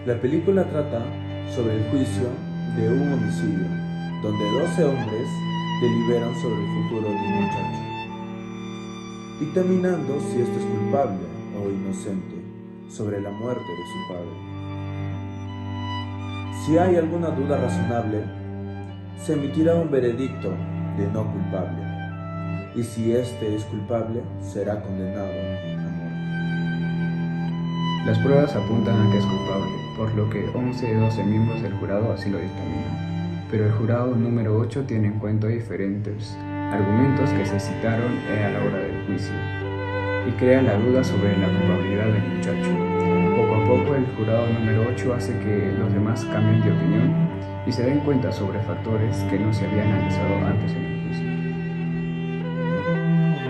La película trata sobre el juicio de un homicidio, donde 12 hombres deliberan sobre el futuro de un muchacho, dictaminando si éste es culpable o inocente sobre la muerte de su padre. Si hay alguna duda razonable, se emitirá un veredicto de no culpable, y si éste es culpable, será condenado a muerte. Las pruebas apuntan a que es culpable, por lo que 11 de 12 miembros del jurado así lo dictaminan. Pero el jurado número 8 tiene en cuenta diferentes argumentos que se citaron a la hora del juicio y crea la duda sobre la culpabilidad del muchacho. Poco a poco el jurado número 8 hace que los demás cambien de opinión y se den cuenta sobre factores que no se habían analizado antes en el juicio.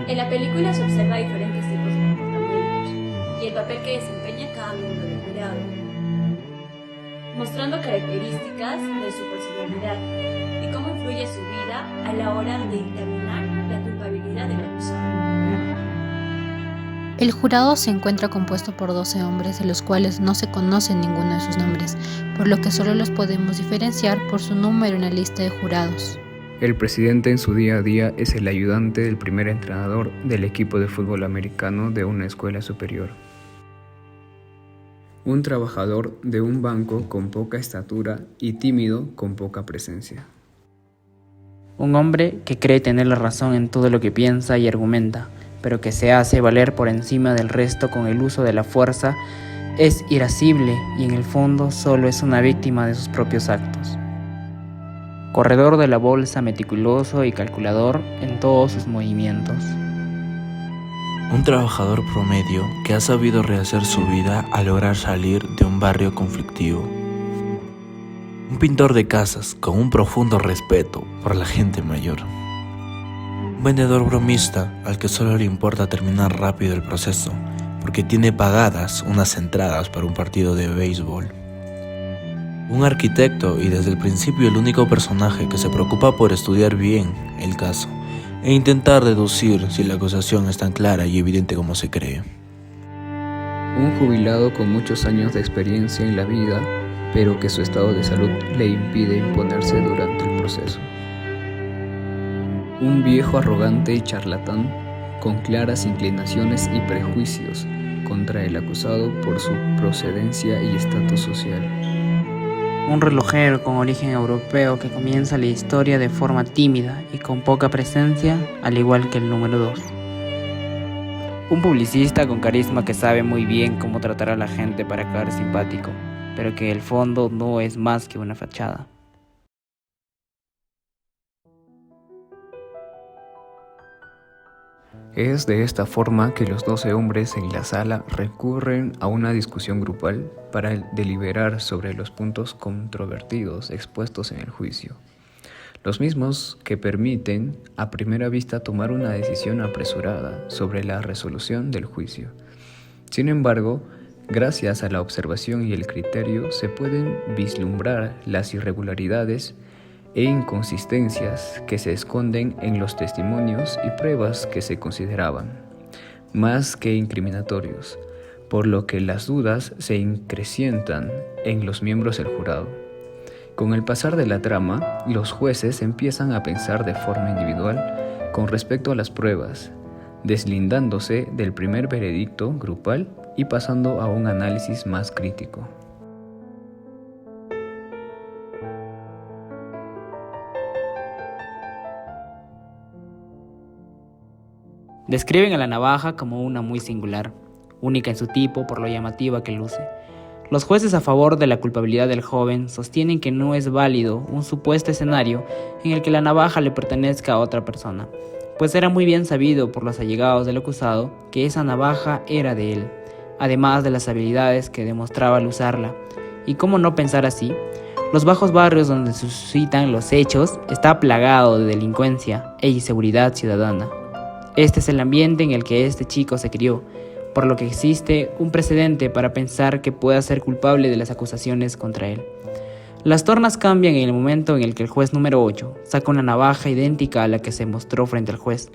En la película se observa diferentes tipos de comportamientos y el papel que desempeña cada miembro del jurado, mostrando características de su personalidad y cómo influye su vida a la hora de dictaminar la culpabilidad del acusado. El jurado se encuentra compuesto por 12 hombres, de los cuales no se conoce ninguno de sus nombres, por lo que solo los podemos diferenciar por su número en la lista de jurados. El presidente en su día a día es el ayudante del primer entrenador del equipo de fútbol americano de una escuela superior. Un trabajador de un banco con poca estatura y tímido con poca presencia. Un hombre que cree tener la razón en todo lo que piensa y argumenta, pero que se hace valer por encima del resto con el uso de la fuerza, es irascible y en el fondo solo es una víctima de sus propios actos. Corredor de la bolsa, meticuloso y calculador en todos sus movimientos. Un trabajador promedio que ha sabido rehacer su vida al lograr salir de un barrio conflictivo. Un pintor de casas con un profundo respeto por la gente mayor. Un vendedor bromista al que solo le importa terminar rápido el proceso porque tiene pagadas unas entradas para un partido de béisbol. Un arquitecto y desde el principio el único personaje que se preocupa por estudiar bien el caso e intentar deducir si la acusación es tan clara y evidente como se cree. Un jubilado con muchos años de experiencia en la vida, pero que su estado de salud le impide imponerse durante el proceso. Un viejo arrogante y charlatán con claras inclinaciones y prejuicios contra el acusado por su procedencia y estatus social. Un relojero con origen europeo que comienza la historia de forma tímida y con poca presencia, al igual que el número 2. Un publicista con carisma que sabe muy bien cómo tratar a la gente para caer simpático, pero que en el fondo no es más que una fachada. Es de esta forma que los 12 hombres en la sala recurren a una discusión grupal para deliberar sobre los puntos controvertidos expuestos en el juicio. Los mismos que permiten a primera vista tomar una decisión apresurada sobre la resolución del juicio. Sin embargo, gracias a la observación y el criterio se pueden vislumbrar las irregularidades e inconsistencias que se esconden en los testimonios y pruebas que se consideraban, más que incriminatorios, por lo que las dudas se increcientan en los miembros del jurado. Con el pasar de la trama, los jueces empiezan a pensar de forma individual con respecto a las pruebas, deslindándose del primer veredicto grupal y pasando a un análisis más crítico. Describen a la navaja como una muy singular, única en su tipo por lo llamativa que luce. Los jueces a favor de la culpabilidad del joven sostienen que no es válido un supuesto escenario en el que la navaja le pertenezca a otra persona, pues era muy bien sabido por los allegados del acusado que esa navaja era de él, además de las habilidades que demostraba al usarla. ¿Y cómo no pensar así? Los bajos barrios donde se suscitan los hechos está plagado de delincuencia e inseguridad ciudadana. Este es el ambiente en el que este chico se crió, por lo que existe un precedente para pensar que pueda ser culpable de las acusaciones contra él. Las tornas cambian en el momento en el que el juez número 8 saca una navaja idéntica a la que se mostró frente al juez,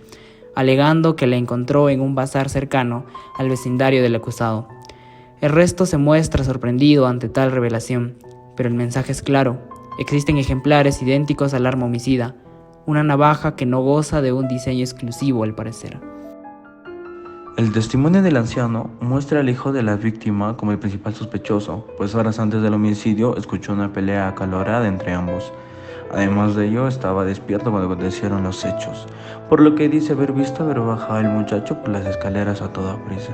alegando que la encontró en un bazar cercano al vecindario del acusado. El resto se muestra sorprendido ante tal revelación, pero el mensaje es claro. Existen ejemplares idénticos al arma homicida, una navaja que no goza de un diseño exclusivo al parecer. El testimonio del anciano muestra al hijo de la víctima como el principal sospechoso, pues horas antes del homicidio escuchó una pelea acalorada entre ambos. Además de ello, estaba despierto cuando acontecieron los hechos, por lo que dice haber visto haber bajado el muchacho por las escaleras a toda prisa.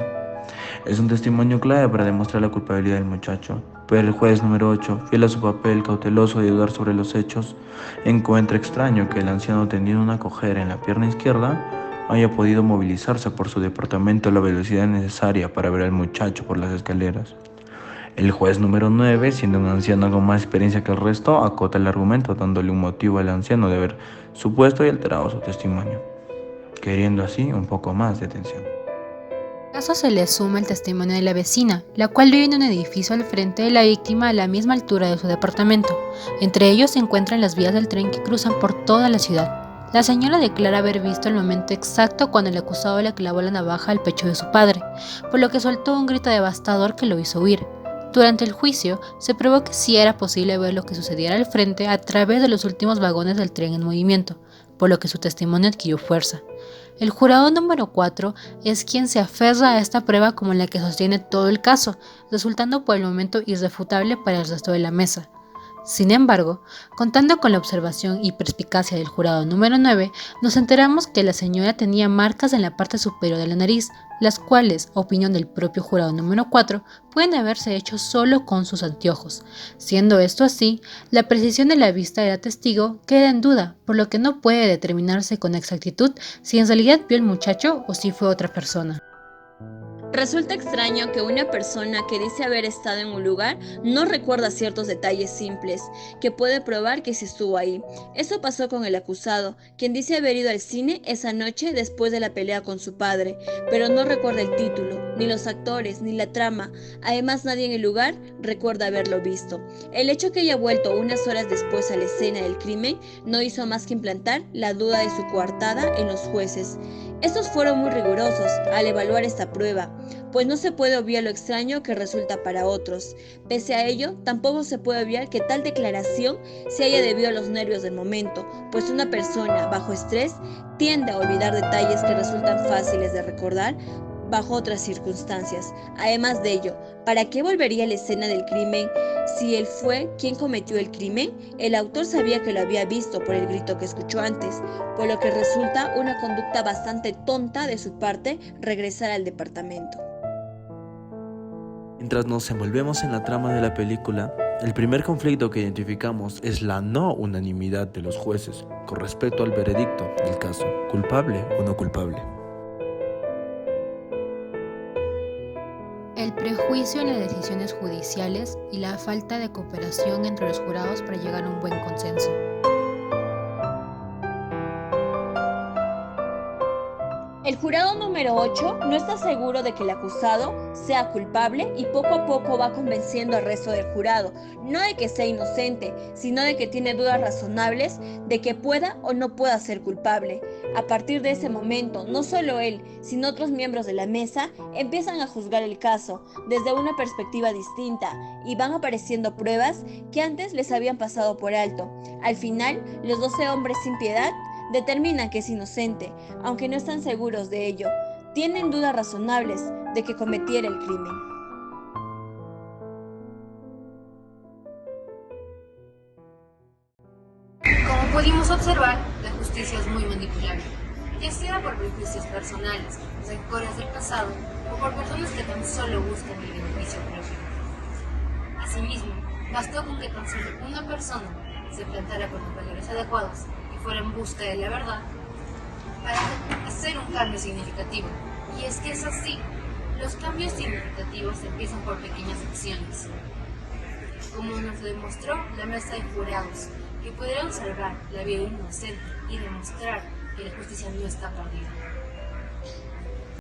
Es un testimonio clave para demostrar la culpabilidad del muchacho, pero el juez número 8, fiel a su papel cauteloso de dudar sobre los hechos, encuentra extraño que el anciano, teniendo una cojera en la pierna izquierda, haya podido movilizarse por su departamento a la velocidad necesaria para ver al muchacho por las escaleras. El juez número 9, siendo un anciano con más experiencia que el resto, acota el argumento dándole un motivo al anciano de haber supuesto y alterado su testimonio, queriendo así un poco más de atención. Al caso se le suma el testimonio de la vecina, la cual vive en un edificio al frente de la víctima a la misma altura de su departamento. Entre ellos se encuentran las vías del tren que cruzan por toda la ciudad. La señora declara haber visto el momento exacto cuando el acusado le clavó la navaja al pecho de su padre, por lo que soltó un grito devastador que lo hizo huir. Durante el juicio, se probó que sí era posible ver lo que sucediera al frente a través de los últimos vagones del tren en movimiento, por lo que su testimonio adquirió fuerza. El jurado número 4 es quien se aferra a esta prueba como la que sostiene todo el caso, resultando por el momento irrefutable para el resto de la mesa. Sin embargo, contando con la observación y perspicacia del jurado número 9, nos enteramos que la señora tenía marcas en la parte superior de la nariz, las cuales, a opinión del propio jurado número 4, pueden haberse hecho solo con sus anteojos. Siendo esto así, la precisión de la vista del testigo queda en duda, por lo que no puede determinarse con exactitud si en realidad vio al muchacho o si fue otra persona. Resulta extraño que una persona que dice haber estado en un lugar no recuerda ciertos detalles simples, que puede probar que sí estuvo ahí. Eso pasó con el acusado, quien dice haber ido al cine esa noche después de la pelea con su padre, pero no recuerda el título, ni los actores, ni la trama. Además, nadie en el lugar recuerda haberlo visto. El hecho que haya vuelto unas horas después a la escena del crimen no hizo más que implantar la duda de su coartada en los jueces. Estos fueron muy rigurosos al evaluar esta prueba, pues no se puede obviar lo extraño que resulta para otros. Pese a ello, tampoco se puede obviar que tal declaración se haya debido a los nervios del momento, pues una persona bajo estrés tiende a olvidar detalles que resultan fáciles de recordar bajo otras circunstancias. Además de ello, ¿para qué volvería a la escena del crimen si él fue quien cometió el crimen? El autor sabía que lo había visto por el grito que escuchó antes, por lo que resulta una conducta bastante tonta de su parte regresar al departamento. Mientras nos envolvemos en la trama de la película, el primer conflicto que identificamos es la no unanimidad de los jueces con respecto al veredicto del caso, culpable o no culpable. El prejuicio en las decisiones judiciales y la falta de cooperación entre los jurados para llegar a un buen consenso. El jurado número 8 no está seguro de que el acusado sea culpable y poco a poco va convenciendo al resto del jurado, no de que sea inocente, sino de que tiene dudas razonables de que pueda o no pueda ser culpable. A partir de ese momento, no solo él, sino otros miembros de la mesa empiezan a juzgar el caso desde una perspectiva distinta y van apareciendo pruebas que antes les habían pasado por alto. Al final, los 12 hombres sin piedad determinan que es inocente, aunque no están seguros de ello. Tienen dudas razonables de que cometiera el crimen. Como pudimos observar, la justicia es muy manipulable, ya sea por prejuicios personales, rencores del pasado o por personas que tan solo buscan el beneficio propio. Asimismo, bastó con que tan solo una persona se plantara con los valores adecuados y fuera en busca de la verdad para hacer un cambio significativo. Y es que es así, los cambios significativos empiezan por pequeñas acciones, como nos demostró la mesa de jurados, que pudieron salvar la vida inocente y demostrar que la justicia no está perdida.